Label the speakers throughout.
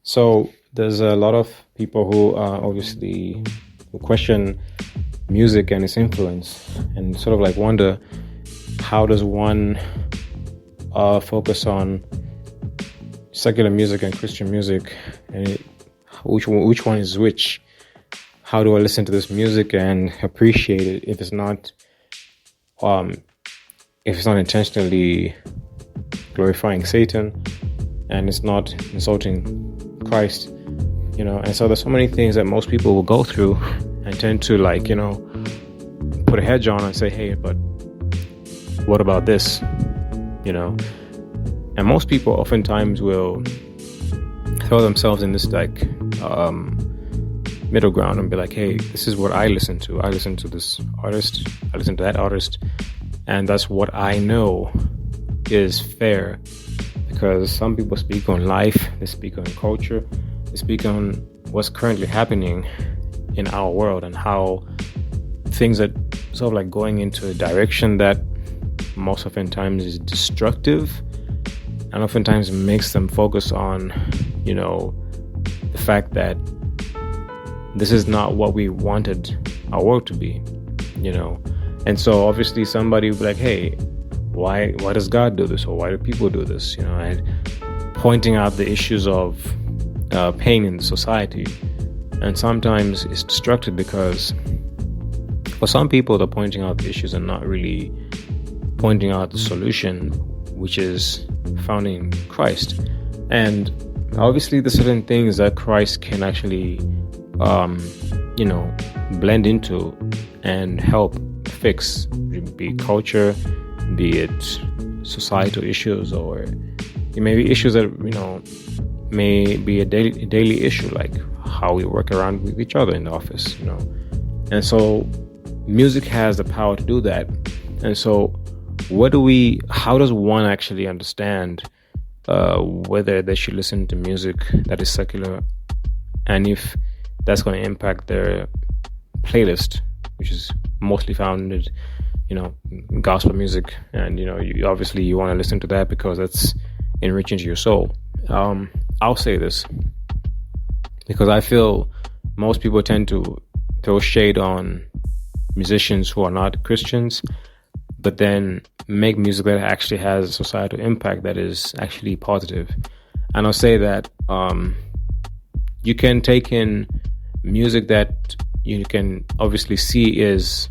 Speaker 1: So there's a lot of people who obviously who question music and its influence, and sort of like wonder, how does one focus on secular music and Christian music, and which one is which? How do I listen to this music and appreciate it um, if it's not intentionally glorifying Satan and it's not insulting Christ, And so there's so many things that most people will go through and tend to put a hedge on and say, hey, but what about this? And most people oftentimes will throw themselves in this middle ground and be like, hey, this is what I listen to. I listen to this artist, I listen to that artist, and that's what I know is fair. Because some people speak on life, they speak on culture, they speak on what's currently happening in our world and how things are sort of like going into a direction that most oftentimes is destructive, and oftentimes makes them focus on, the fact that this is not what we wanted our world to be, And so obviously somebody will be like, hey, why does God do this, or why do people do this, and pointing out the issues of pain in the society. And sometimes it's destructive because for some people, they're pointing out the issues and not really pointing out the solution, which is found in Christ. And obviously there's certain things that Christ can actually blend into and help fix, be it culture, be it societal issues, or it may be issues that may be a daily issue, like how we work around with each other in the office, And so music has the power to do that. And so how does one actually understand whether they should listen to music that is secular, and if that's going to impact their playlist, which is mostly founded gospel music, and you obviously you want to listen to that because that's enriching to your soul. I'll say this because I feel most people tend to throw shade on musicians who are not Christians, but then make music that actually has a societal impact that is actually positive. And I'll say that you can take in music that you can obviously see is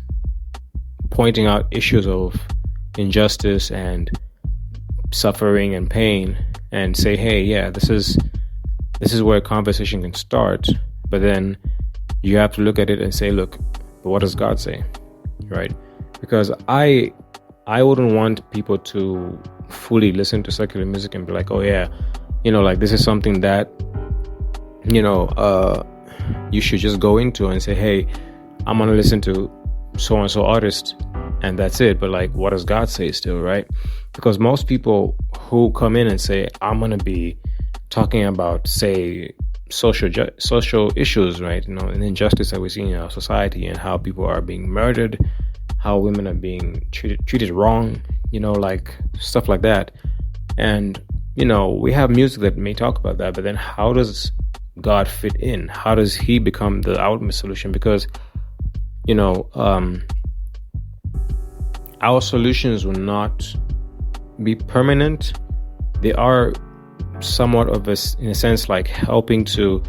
Speaker 1: pointing out issues of injustice and suffering and pain, and say, hey, yeah, this is where a conversation can start. But then you have to look at it and say, look, but what does God say, right? Because I wouldn't want people to fully listen to secular music and be like, oh yeah, this is something that you should just go into and say, hey, I'm gonna listen to so and so artist, and that's it. But what does God say still, right? Because most people who come in and say, I'm gonna be talking about, say, social issues, right? And injustice that we see in our society, and how people are being murdered, how women are being treated wrong, stuff like that. And we have music that may talk about that, but then how does God fit in? How does he become the ultimate solution? Because our solutions will not be permanent. They are somewhat of in a sense, like helping to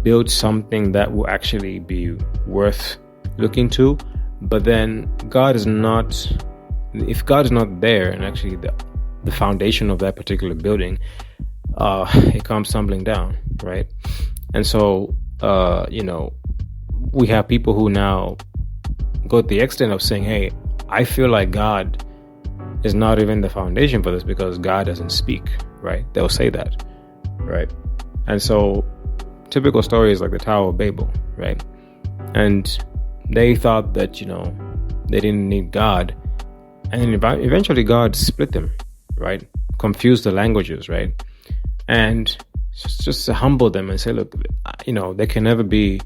Speaker 1: build something that will actually be worth looking to. But then if God is not there, and actually the foundation of that particular building, it comes tumbling down, right? And so we have people who now go to the extent of saying, hey, I feel like God is not even the foundation for this because God doesn't speak, right? They'll say that, right? And so typical stories like the Tower of Babel, right? And they thought that, they didn't need God. And eventually God split them, right? Confused the languages, right? And just to humble them and say, look, they can never be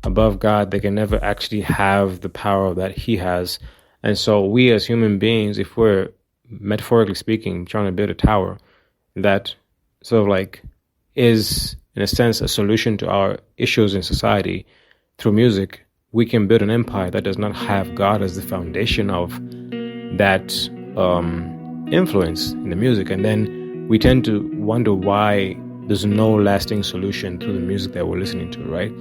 Speaker 1: above God. They can never actually have the power that he has. And so we as human beings, if we're metaphorically speaking trying to build a tower that sort of is, in a sense, a solution to our issues in society through music, we can build an empire that does not have God as the foundation of that influence in the music. And then we tend to wonder why there's no lasting solution through the music that we're listening to, right?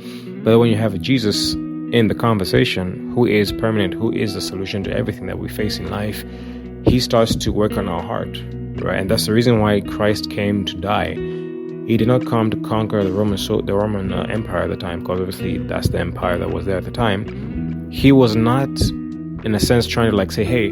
Speaker 1: But when you have Jesus in the conversation, who is permanent, who is the solution to everything that we face in life, he starts to work on our heart, right? And that's the reason why Christ came to die. He did not come to conquer the Roman Empire at the time, because obviously that's the empire that was there at the time. He was not, in a sense, trying to like say, hey,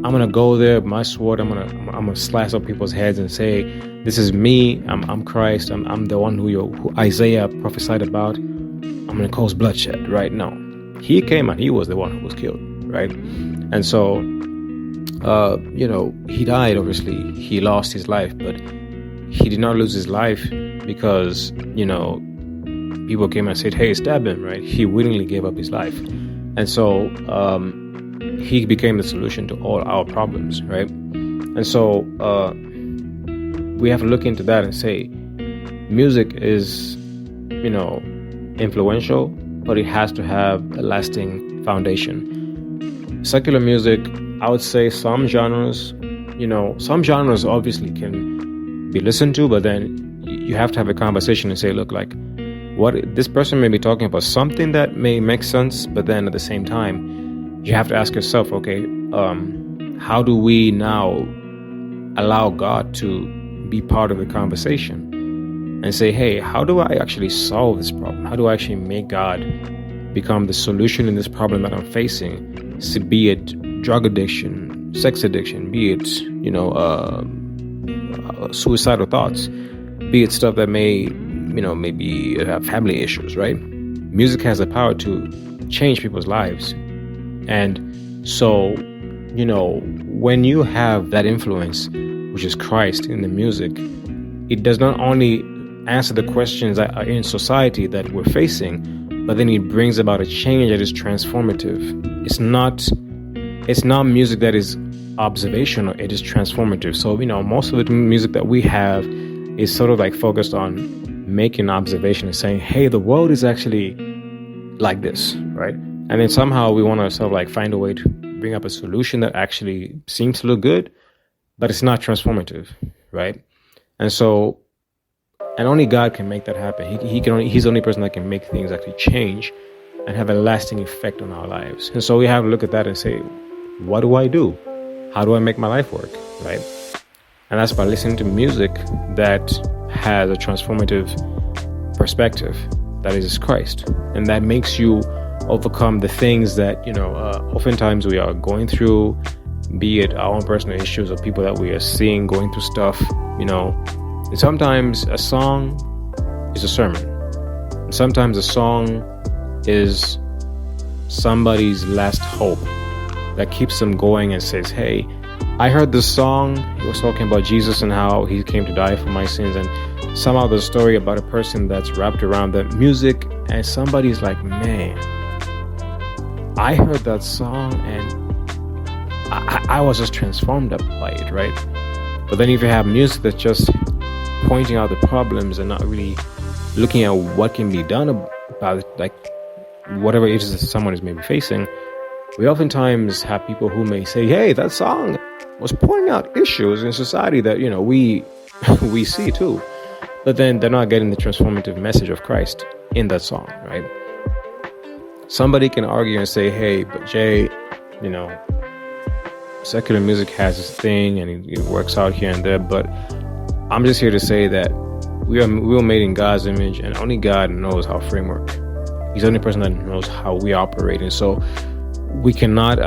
Speaker 1: I'm gonna go there with my sword, I'm gonna slice up people's heads and say, this is me, I'm Christ, I'm the one who Isaiah prophesied about. I'm gonna cause bloodshed, right? No, he came and he was the one who was killed, right? And so, he died. Obviously, he lost his life, but he did not lose his life because people came and said, hey, stab him, right? He willingly gave up his life, and so he became the solution to all our problems, right? And so we have to look into that and say, music is, influential, but it has to have a lasting foundation. Secular music, I would say some genres obviously can be listened to, but then you have to have a conversation and say, look, like, what this person may be talking about something that may make sense, but then at the same time, you have to ask yourself, okay, how do we now allow God to be part of the conversation? And say, hey, how do I actually solve this problem? How do I actually make God become the solution in this problem that I'm facing? So be it drug addiction, sex addiction, be it, suicidal thoughts, be it stuff that may, maybe have family issues, right? Music has the power to change people's lives. And so, when you have that influence, which is Christ in the music, it does not only answer the questions that are in society that we're facing, but then it brings about a change that is transformative. It's not music that is observational, it is transformative. So, most of the music that we have is sort of like focused on making observation and saying, hey, the world is actually like this, right? And then somehow we want to sort of like find a way to bring up a solution that actually seems to look good, but it's not transformative, right? And so, and only God can make that happen. He's the only person that can make things actually change and have a lasting effect on our lives. And so we have to look at that and say, what do I do? How do I make my life work, right? And that's by listening to music that has a transformative perspective, that is Christ. And that makes you overcome the things that, oftentimes we are going through, be it our own personal issues or people that we are seeing going through stuff, And sometimes a song is a sermon. And sometimes a song is somebody's last hope that keeps them going and says, hey, I heard this song. He was talking about Jesus and how he came to die for my sins. And somehow the story about a person that's wrapped around the music, and somebody's like, man, I heard that song and I was just transformed up by it, right? But then if you have music that's just pointing out the problems and not really looking at what can be done about it, like whatever it is that someone is maybe facing, we oftentimes have people who may say, hey, that song was pointing out issues in society that, we see too. But then they're not getting the transformative message of Christ in that song, right? Somebody can argue and say, hey, but Jay, secular music has this thing and it works out here and there, but I'm just here to say that we were made in God's image, and only God knows our framework. He's the only person that knows how we operate. And so we cannot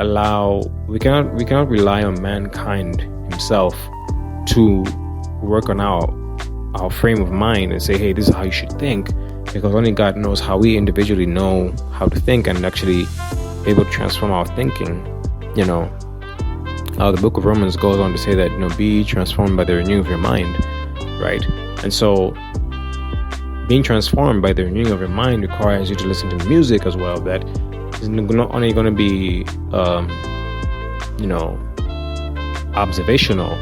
Speaker 1: rely on mankind himself to work on our frame of mind and say, hey, this is how you should think, because only God knows how we individually know how to think and actually able to transform our thinking. The book of Romans goes on to say that, be transformed by the renewing of your mind, right? And so being transformed by the renewing of your mind requires you to listen to music as well that is not only going to be observational,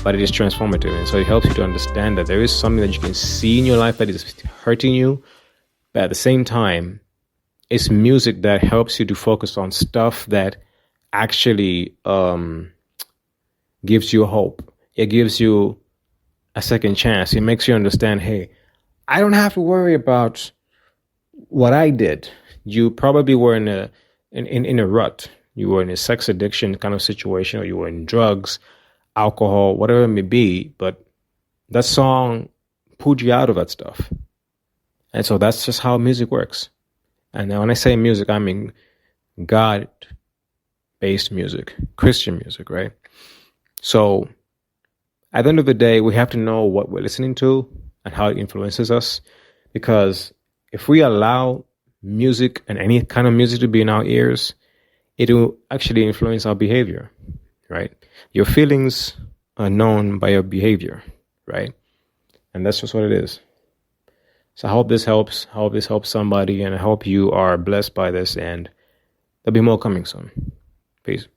Speaker 1: but it is transformative. And so it helps you to understand that there is something that you can see in your life that is hurting you, but at the same time, it's music that helps you to focus on stuff that actually gives you hope. It gives you a second chance. It makes you understand, hey, I don't have to worry about what I did. You probably were in a rut. You were in a sex addiction kind of situation, or you were in drugs, alcohol, whatever it may be. But that song pulled you out of that stuff. And so that's just how music works. And now when I say music, I mean God-based music, Christian music, right? So at the end of the day, we have to know what we're listening to and how it influences us. Because if we allow music and any kind of music to be in our ears, it will actually influence our behavior, right? Your feelings are known by your behavior, right? And that's just what it is. So I hope this helps. I hope this helps somebody, and I hope you are blessed by this, and there'll be more coming soon. Peace.